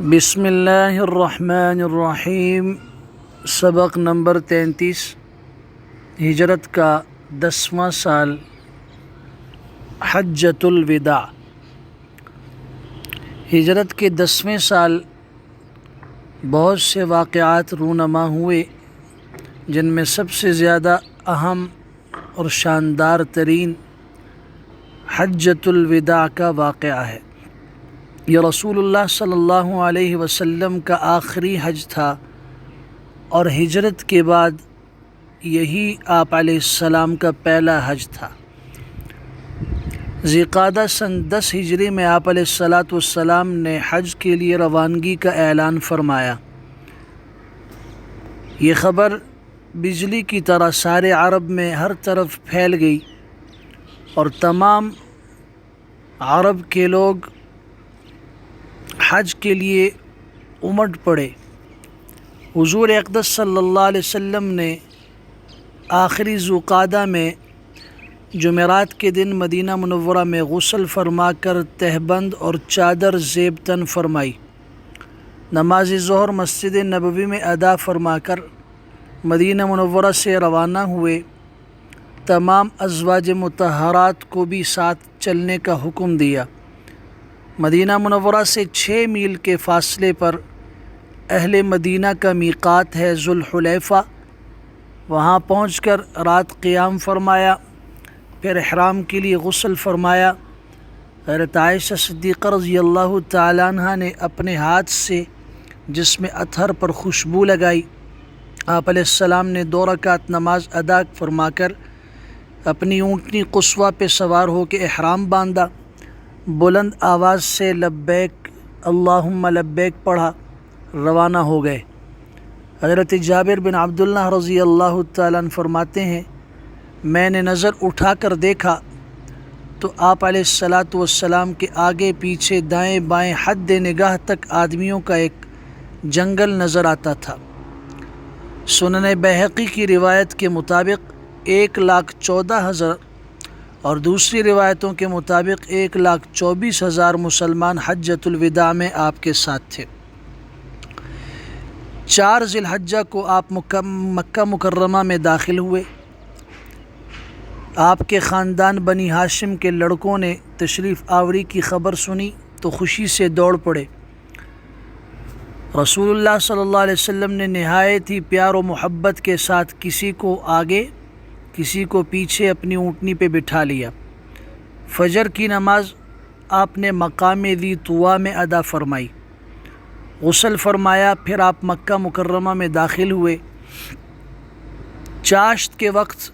بسم اللہ الرحمن الرحیم۔ سبق نمبر 33، ہجرت کا 10واں سال، حجۃ الوداع۔ ہجرت کے 10ویں سال بہت سے واقعات رونما ہوئے، جن میں سب سے زیادہ اہم اور شاندار ترین حجۃ الوداع کا واقعہ ہے۔ یہ رسول اللہ صلی اللہ علیہ وسلم کا آخری حج تھا، اور ہجرت کے بعد یہی آپ علیہ السلام کا پہلا حج تھا۔ ذی-قعدہ سن 10 ہجری میں آپ علیہ السلام نے حج کے لیے روانگی کا اعلان فرمایا۔ یہ خبر بجلی کی طرح سارے عرب میں ہر طرف پھیل گئی، اور تمام عرب کے لوگ حج کے لیے امٹ پڑے۔ حضور اقدس صلی اللہ علیہ وسلم نے آخری ذوالقعدہ میں جمعرات کے دن مدینہ منورہ میں غسل فرما کر تہبند اور چادر زیب تن فرمائی۔ نماز ظہر مسجد نبوی میں ادا فرما کر مدینہ منورہ سے روانہ ہوئے۔ تمام ازواج مطہرات کو بھی ساتھ چلنے کا حکم دیا۔ مدینہ منورہ سے 6 میل کے فاصلے پر اہل مدینہ کا میقات ہے ذوالحلیفہ۔ وہاں پہنچ کر رات قیام فرمایا، پھر احرام کے لیے غسل فرمایا۔ حضرت عائشہ صدیقہ رضی اللہ تعالیٰ عنہ نے اپنے ہاتھ سے جسم اطہر پر خوشبو لگائی۔ آپ علیہ السلام نے 2 رکعت نماز ادا فرما کر اپنی اونٹنی قصوہ پہ سوار ہو کے احرام باندھا، بلند آواز سے لبیک اللہم لبیک پڑھا، روانہ ہو گئے۔ حضرت جابر بن عبداللہ رضی اللہ تعالیٰ عنہ فرماتے ہیں، میں نے نظر اٹھا کر دیکھا تو آپ علیہ السلام کے آگے پیچھے دائیں بائیں حد نگاہ تک آدمیوں کا ایک جنگل نظر آتا تھا۔ سنن بہقی کی روایت کے مطابق 1,14,000 اور دوسری روایتوں کے مطابق 1,24,000 مسلمان حجۃ الوداع میں آپ کے ساتھ تھے۔ 4 ذی الحجہ کو آپ مکہ مکرمہ میں داخل ہوئے۔ آپ کے خاندان بنی ہاشم کے لڑکوں نے تشریف آوری کی خبر سنی تو خوشی سے دوڑ پڑے۔ رسول اللہ صلی اللہ علیہ وسلم نے نہایت ہی پیار و محبت کے ساتھ کسی کو آگے کسی کو پیچھے اپنی اونٹنی پہ بٹھا لیا۔ فجر کی نماز آپ نے مقام ذی طویٰ میں ادا فرمائی، غسل فرمایا، پھر آپ مکہ مکرمہ میں داخل ہوئے۔ چاشت کے وقت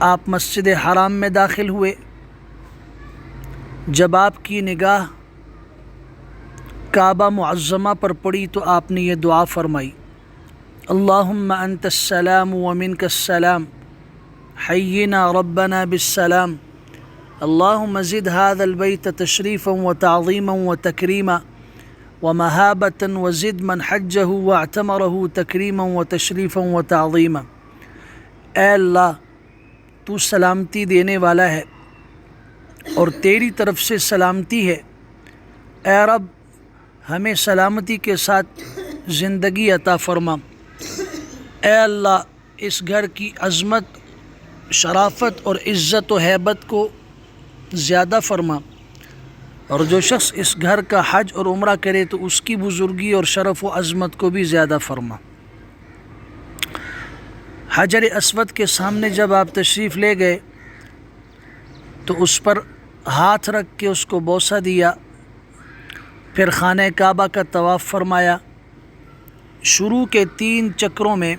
آپ مسجد حرام میں داخل ہوئے۔ جب آپ کی نگاہ کعبہ معظمہ پر پڑی تو آپ نے یہ دعا فرمائی، اللہم انت السلام ومنک السلام حینا ربنا بالسلام اللہم زد هذا البیت تشریفا وتعظیما وتکریما ومہابتا وزد من حجہ واعتمرہ تکریما وتشریفا وتعظیما۔ اے اللہ، تو سلامتی دینے والا ہے اور تیری طرف سے سلامتی ہے۔ اے رب، ہمیں سلامتی کے ساتھ زندگی عطا فرما۔ اے اللہ، اس گھر کی عظمت، شرافت اور عزت و ہیبت کو زیادہ فرما، اور جو شخص اس گھر کا حج اور عمرہ کرے تو اس کی بزرگی اور شرف و عظمت کو بھی زیادہ فرما۔ حجر اسود کے سامنے جب آپ تشریف لے گئے تو اس پر ہاتھ رکھ کے اس کو بوسہ دیا، پھر خانہ کعبہ کا طواف فرمایا۔ شروع کے 3 چکروں میں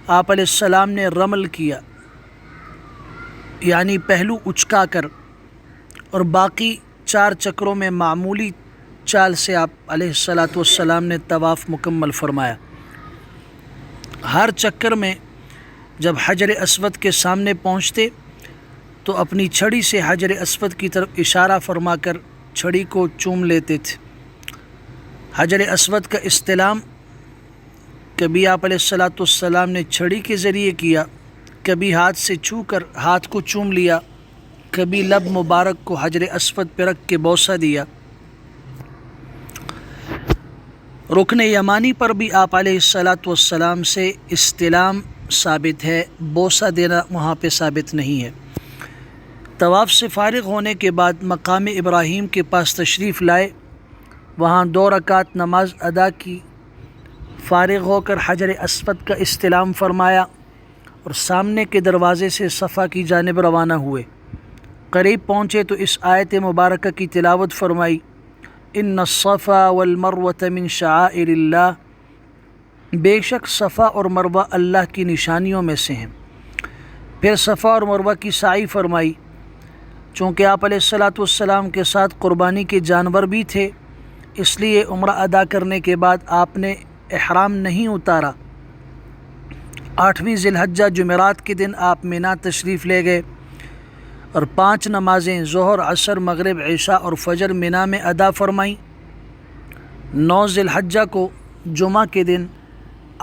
آپ علیہ السلام نے رمل کیا، یعنی پہلو اچکا کر، اور باقی 4 چکروں میں معمولی چال سے آپ علیہ السلام نے طواف مکمل فرمایا۔ ہر چکر میں جب حجر اسود کے سامنے پہنچتے تو اپنی چھڑی سے حجر اسود کی طرف اشارہ فرما کر چھڑی کو چوم لیتے تھے۔ حجر اسود کا استلام کبھی آپ علیہ السلام نے چھڑی کے ذریعے کیا، کبھی ہاتھ سے چھو کر ہاتھ کو چوم لیا، کبھی لب مبارک کو حجر اسود پہ رکھ کے بوسہ دیا۔ رکن یمانی پر بھی آپ علیہ الصلاۃ والسلام سے استلام ثابت ہے، بوسہ دینا وہاں پہ ثابت نہیں ہے۔ طواف سے فارغ ہونے کے بعد مقام ابراہیم کے پاس تشریف لائے، وہاں 2 رکعت نماز ادا کی، فارغ ہو کر حجر اسود کا استلام فرمایا اور سامنے کے دروازے سے صفا کی جانب روانہ ہوئے۔ قریب پہنچے تو اس آیت مبارکہ کی تلاوت فرمائی، ان الصفا والمروۃ من شعائر اللہ، بے شک صفا اور مروہ اللہ کی نشانیوں میں سے ہیں۔ پھر صفا اور مروہ کی سعی فرمائی۔ چونکہ آپ علیہ الصلاۃ والسلام کے ساتھ قربانی کے جانور بھی تھے، اس لیے عمرہ ادا کرنے کے بعد آپ نے احرام نہیں اتارا۔ 8ویں ذی الحجہ جمعرات کے دن آپ مینا تشریف لے گئے اور 5 نمازیں ظہر، عصر، مغرب، عشاء اور فجر مینا میں ادا فرمائیں۔ 9 ذی الحجہ کو جمعہ کے دن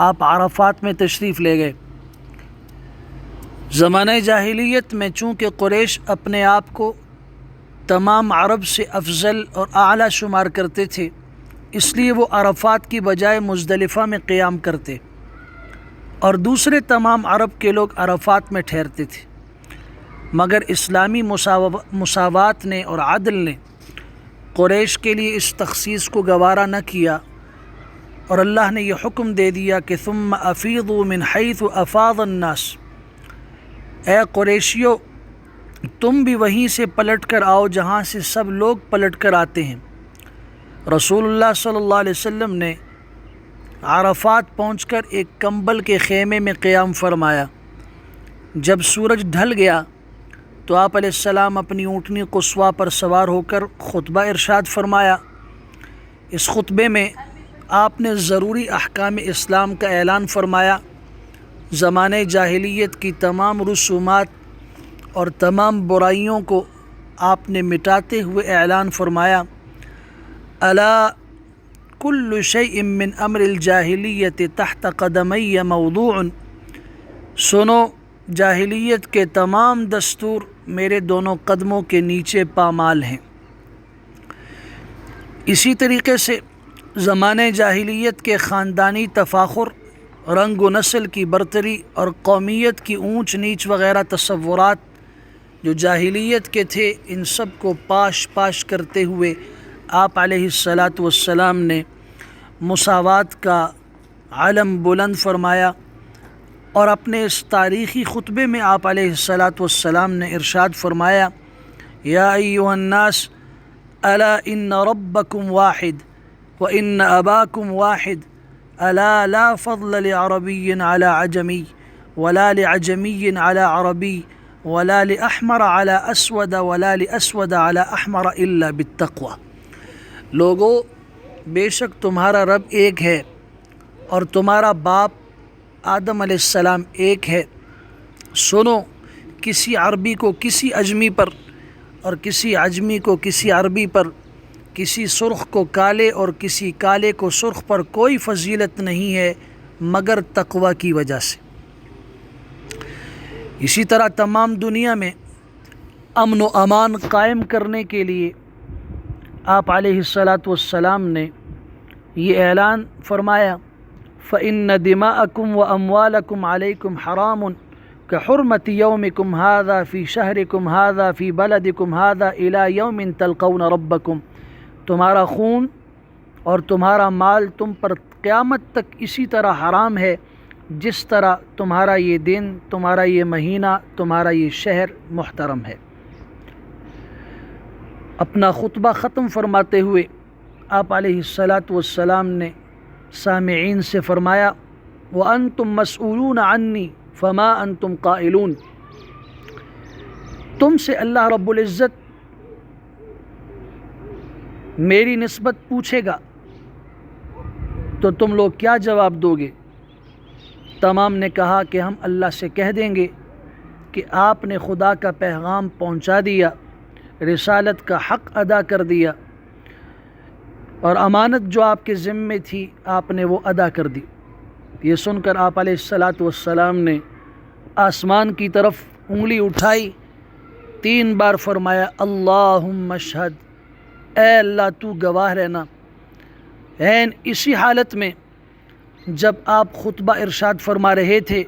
آپ عرفات میں تشریف لے گئے۔ زمانہ جاہلیت میں چونکہ قریش اپنے آپ کو تمام عرب سے افضل اور اعلیٰ شمار کرتے تھے، اس لیے وہ عرفات کی بجائے مزدلفہ میں قیام کرتے اور دوسرے تمام عرب کے لوگ عرفات میں ٹھہرتے تھے، مگر اسلامی مساوات نے اور عدل نے قریش کے لیے اس تخصیص کو گوارا نہ کیا، اور اللہ نے یہ حکم دے دیا کہ ثم افیضوا من حیث افاض الناس، اے قریشیو تم بھی وہیں سے پلٹ کر آؤ جہاں سے سب لوگ پلٹ کر آتے ہیں۔ رسول اللہ صلی اللہ علیہ وسلم نے عرفات پہنچ کر ایک کمبل کے خیمے میں قیام فرمایا۔ جب سورج ڈھل گیا تو آپ علیہ السلام اپنی اونٹنی قصویٰ پر سوار ہو کر خطبہ ارشاد فرمایا۔ اس خطبے میں آپ نے ضروری احکام اسلام کا اعلان فرمایا، زمانہ جاہلیت کی تمام رسومات اور تمام برائیوں کو آپ نے مٹاتے ہوئے اعلان فرمایا، الا کل شیء من امر الجاہلیت تحت قدمی موضوع، سنو جاہلیت کے تمام دستور میرے دونوں قدموں کے نیچے پامال ہیں۔ اسی طریقے سے زمانہ جاہلیت کے خاندانی تفاخر، رنگ و نسل کی برتری اور قومیت کی اونچ نیچ وغیرہ تصورات جو جاہلیت کے تھے، ان سب کو پاش کرتے ہوئے آپ علیہ الصلاۃ والسلام نے مساوات کا علم بلند فرمایا، اور اپنے اس تاریخی خطبے میں آپ علیہ الصلاۃ والسلام نے ارشاد فرمایا، یا ایھا الناس الا ان ربکم واحد وان اباکم واحد، الا لا فضل لعربی علی عجمی ولا لعجمی علی عربی ولا لأحمر علی اسود ولا لأسود علی احمر الا بالتقوی، لوگو بے شک تمہارا رب ایک ہے اور تمہارا باپ آدم علیہ السلام ایک ہے۔ سنو، کسی عربی کو کسی عجمی پر اور کسی عجمی کو کسی عربی پر، کسی سرخ کو کالے اور کسی کالے کو سرخ پر کوئی فضیلت نہیں ہے مگر تقوی کی وجہ سے۔ اسی طرح تمام دنیا میں امن و امان قائم کرنے کے لیے آپ علیہ الصلاۃ والسلام نے یہ اعلان فرمایا، فإن دماءکم واموالکم علیکم حرام کحرمت یومکم ھذا فی شہرکم ھذا فی بلدکم ھذا الی یوم تلقون ربکم، تمہارا خون اور تمہارا مال تم پر قیامت تک اسی طرح حرام ہے جس طرح تمہارا یہ دن، تمہارا یہ مہینہ، تمہارا یہ شہر محترم ہے۔ اپنا خطبہ ختم فرماتے ہوئے آپ علیہ الصلاۃ والسلام نے سامعین سے فرمایا، وَأَنْتُمْ مَسْئُولُونَ عَنِّي فَمَا أَنْتُمْ قَائِلُونَ، تم سے اللہ رب العزت میری نسبت پوچھے گا تو تم لوگ کیا جواب دو گے؟ تمام نے کہا کہ ہم اللہ سے کہہ دیں گے کہ آپ نے خدا کا پیغام پہنچا دیا، رسالت کا حق ادا کر دیا، اور امانت جو آپ کے ذمے تھی آپ نے وہ ادا کر دی۔ یہ سن کر آپ علیہ الصلاۃ والسلام نے آسمان کی طرف انگلی اٹھائی، 3 بار فرمایا، اللہم اشہد، اے اللہ تو گواہ رہنا، عین اسی حالت میں جب آپ خطبہ ارشاد فرما رہے تھے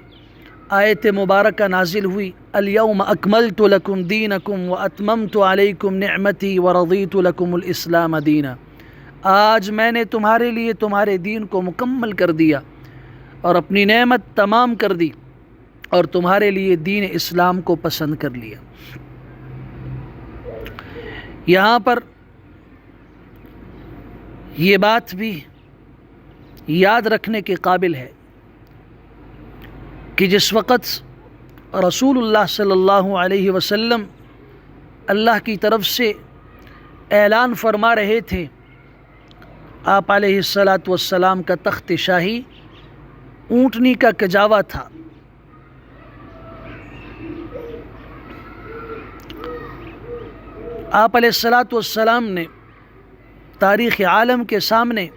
آیت مبارکہ نازل ہوئی، الیوم اکملت لکم دینکم واتممت علیکم نعمتی ورضیت لکم الاسلام دینا، آج میں نے تمہارے لیے تمہارے دین کو مکمل کر دیا اور اپنی نعمت تمام کر دی اور تمہارے لیے دین اسلام کو پسند کر لیا۔ یہاں پر یہ بات بھی یاد رکھنے کے قابل ہے کہ جس وقت رسول اللہ صلی اللہ علیہ وسلم اللہ کی طرف سے اعلان فرما رہے تھے، آپ علیہ السلام کا تخت شاہی اونٹنی کا کجاوا تھا۔ آپ علیہ السلام نے تاریخ عالم کے سامنے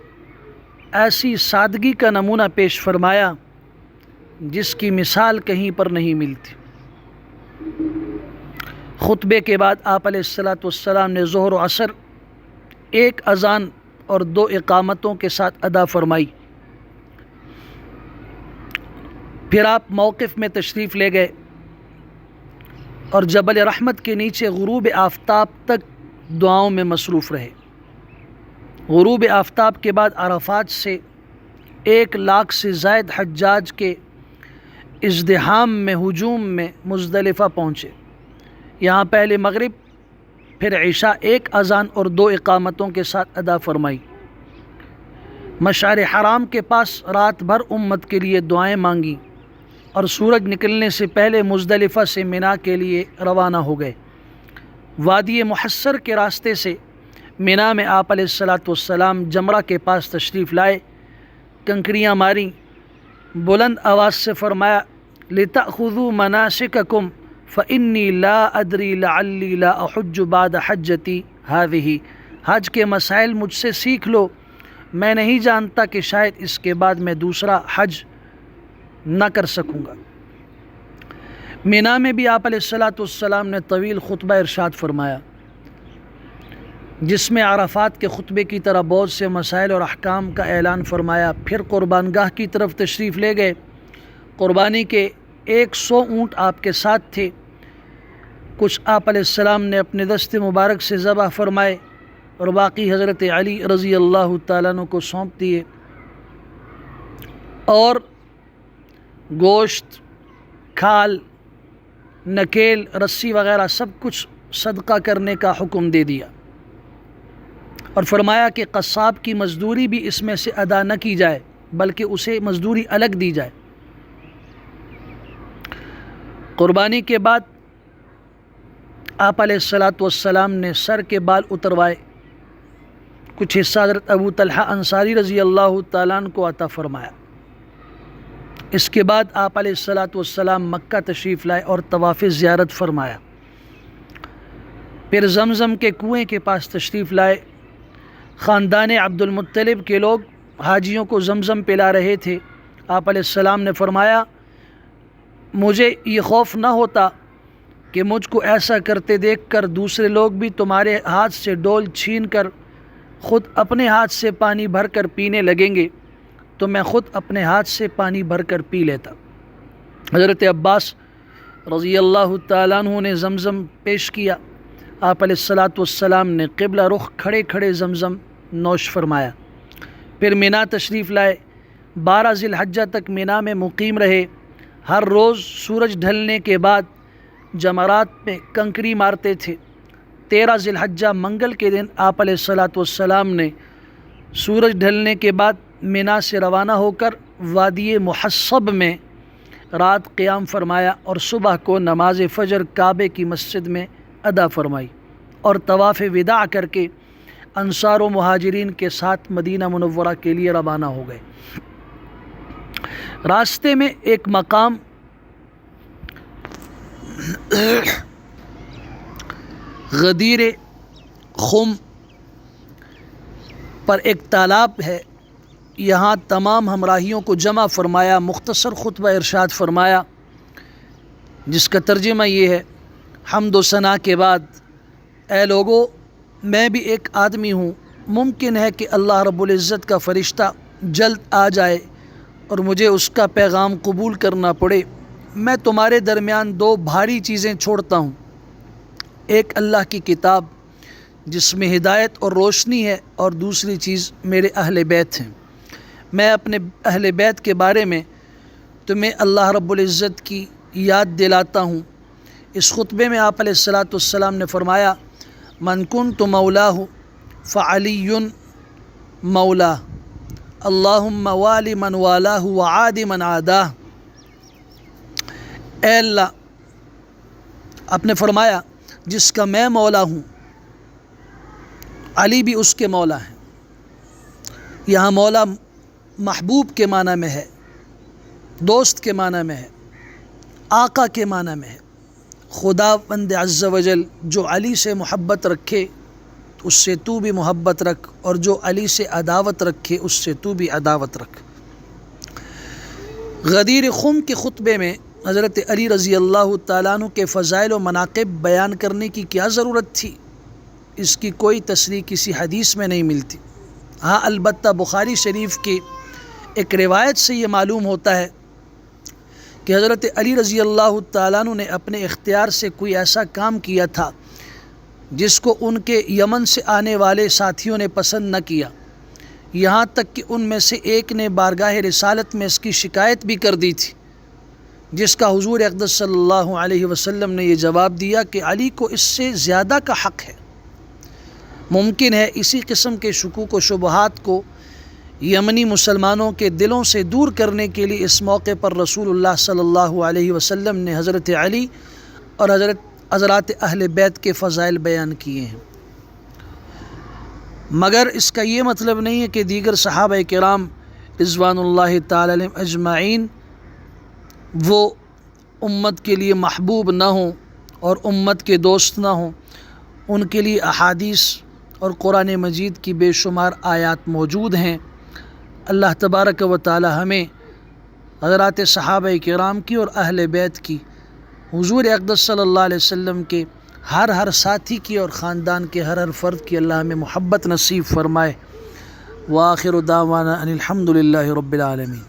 ایسی سادگی کا نمونہ پیش فرمایا جس کی مثال کہیں پر نہیں ملتی۔ خطبے کے بعد آپ علیہ السلام نے ظہر و عصر ایک اذان اور 2 اقامتوں کے ساتھ ادا فرمائی، پھر آپ موقف میں تشریف لے گئے اور جبل رحمت کے نیچے غروب آفتاب تک دعاؤں میں مصروف رہے۔ غروب آفتاب کے بعد عرفات سے 1 لاکھ سے زائد حجاج کے ازدحام میں ہجوم میں مزدلفہ پہنچے۔ یہاں پہلے مغرب پھر عشاء 1 اذان اور 2 اقامتوں کے ساتھ ادا فرمائی۔ مشعر حرام کے پاس رات بھر امت کے لیے دعائیں مانگی اور سورج نکلنے سے پہلے مزدلفہ سے منا کے لیے روانہ ہو گئے۔ وادی محصر کے راستے سے منا میں آپ علیہ السلام جمرہ کے پاس تشریف لائے، کنکریاں ماریں، بلند آواز سے فرمایا لِتَأْخُذُوا مَنَاسِكَكُمْ فَإِنِّي لَا أَدْرِي لَعَلِّي لَا أَحُجُّ بَعْدَ حَجَّتِي هَذِهِ، حج کے مسائل مجھ سے سیکھ لو، میں نہیں جانتا کہ شاید اس کے بعد میں دوسرا حج نہ کر سکوں گا۔ منا میں بھی آپ علیہ السلام نے طویل خطبہ ارشاد فرمایا جس میں عرفات کے خطبے کی طرح بہت سے مسائل اور احکام کا اعلان فرمایا۔ پھر قربان گاہ کی طرف تشریف لے گئے۔ قربانی کے 100 اونٹ آپ کے ساتھ تھے، کچھ آپ علیہ السلام نے اپنے دست مبارک سے ذبح فرمائے اور باقی حضرت علی رضی اللہ تعالیٰ عنہ کو سونپ دیے، اور گوشت، کھال، نکیل، رسی وغیرہ سب کچھ صدقہ کرنے کا حکم دے دیا اور فرمایا کہ قصاب کی مزدوری بھی اس میں سے ادا نہ کی جائے بلکہ اسے مزدوری الگ دی جائے۔ قربانی کے بعد آپ علیہ السلام نے سر کے بال اتروائے، کچھ حصہ حضرت ابو طلحہ انصاری رضی اللہ تعالیٰ عنہ کو عطا فرمایا۔ اس کے بعد آپ علیہ السلام مکہ تشریف لائے اور طواف زیارت فرمایا۔ پھر زمزم کے کنویں کے پاس تشریف لائے۔ خاندان عبد المطلب کے لوگ حاجیوں کو زمزم پلا رہے تھے۔ آپ علیہ السلام نے فرمایا مجھے یہ خوف نہ ہوتا کہ مجھ کو ایسا کرتے دیکھ کر دوسرے لوگ بھی تمہارے ہاتھ سے ڈول چھین کر خود اپنے ہاتھ سے پانی بھر کر پینے لگیں گے، تو میں خود اپنے ہاتھ سے پانی بھر کر پی لیتا۔ حضرت عباس رضی اللہ تعالیٰ عنہ نے زمزم پیش کیا۔ آپ علیہ السلام نے قبلہ رخ کھڑے کھڑے زمزم نوش فرمایا۔ پھر منا تشریف لائے۔ 12 ذی الحجہ تک منا میں مقیم رہے۔ ہر روز سورج ڈھلنے کے بعد جمرات میں کنکری مارتے تھے۔ 13 ذی الحجہ منگل کے دن آپ علیہ السلام نے سورج ڈھلنے کے بعد منا سے روانہ ہو کر وادی محصب میں رات قیام فرمایا اور صبح کو نماز فجر کعبے کی مسجد میں ادا فرمائی اور طواف وداع کر کے انصار و مہاجرین کے ساتھ مدینہ منورہ کے لیے روانہ ہو گئے۔ راستے میں ایک مقام غدیر خم پر ایک تالاب ہے، یہاں تمام ہمراہیوں کو جمع فرمایا، مختصر خطبہ ارشاد فرمایا جس کا ترجمہ یہ ہے: حمد و ثنا کے بعد اے لوگو، میں بھی ایک آدمی ہوں ممکن ہے کہ اللہ رب العزت کا فرشتہ جلد آ جائے اور مجھے اس کا پیغام قبول کرنا پڑے، میں تمہارے درمیان دو بھاری چیزیں چھوڑتا ہوں، ایک اللہ کی کتاب جس میں ہدایت اور روشنی ہے، اور دوسری چیز میرے اہل بیت ہیں۔ میں اپنے اہل بیت کے بارے میں تمہیں اللہ رب العزت کی یاد دلاتا ہوں۔ اس خطبے میں آپ علیہ الصلاۃ والسلام نے فرمایا، من کنت مولاہ فعلی مولا، اللہم والی من والاہ وعادی من عاداہ۔ اے اللہ، آپ نے فرمایا جس کا میں مولا ہوں، علی بھی اس کے مولا ہیں۔ یہاں مولا محبوب کے معنی میں ہے، دوست کے معنی میں ہے، آقا کے معنی میں ہے۔ خدا بند عز و جل جو علی سے محبت رکھے اس سے تو بھی محبت رکھ، اور جو علی سے عداوت رکھے اس سے تو بھی عداوت رکھ۔ غدیر خم کے خطبے میں حضرت علی رضی اللہ تعالیٰ عنہ کے فضائل و مناقب بیان کرنے کی کیا ضرورت تھی؟ اس کی کوئی تصریح کسی حدیث میں نہیں ملتی۔ ہاں البتہ بخاری شریف کی ایک روایت سے یہ معلوم ہوتا ہے کہ حضرت علی رضی اللہ تعالیٰ عنہ نے اپنے اختیار سے کوئی ایسا کام کیا تھا جس کو ان کے یمن سے آنے والے ساتھیوں نے پسند نہ کیا، یہاں تک کہ ان میں سے ایک نے بارگاہ رسالت میں اس کی شکایت بھی کر دی تھی، جس کا حضور اقدس صلی اللہ علیہ وسلم نے یہ جواب دیا کہ علی کو اس سے زیادہ کا حق ہے۔ ممکن ہے اسی قسم کے شکوک و شبہات کو یمنی مسلمانوں کے دلوں سے دور کرنے کے لیے اس موقع پر رسول اللہ صلی اللہ علیہ وسلم نے حضرت علی اور حضرات اہل بیت کے فضائل بیان کیے ہیں، مگر اس کا یہ مطلب نہیں ہے کہ دیگر صحابہ کرام رضوان اللہ تعالی علیہم اجمعین وہ امت کے لیے محبوب نہ ہوں اور امت کے دوست نہ ہوں۔ ان کے لیے احادیث اور قرآن مجید کی بے شمار آیات موجود ہیں۔ اللہ تبارک و تعالی ہمیں حضرات صحابہ کرام کی اور اہل بیت کی، حضور اقدس صلی اللہ علیہ وسلم کے ہر ساتھی کی اور خاندان کے ہر فرد کی اللہ ہمیں محبت نصیب فرمائے۔ وآخر دعوانا ان الحمد للہ رب العالمین۔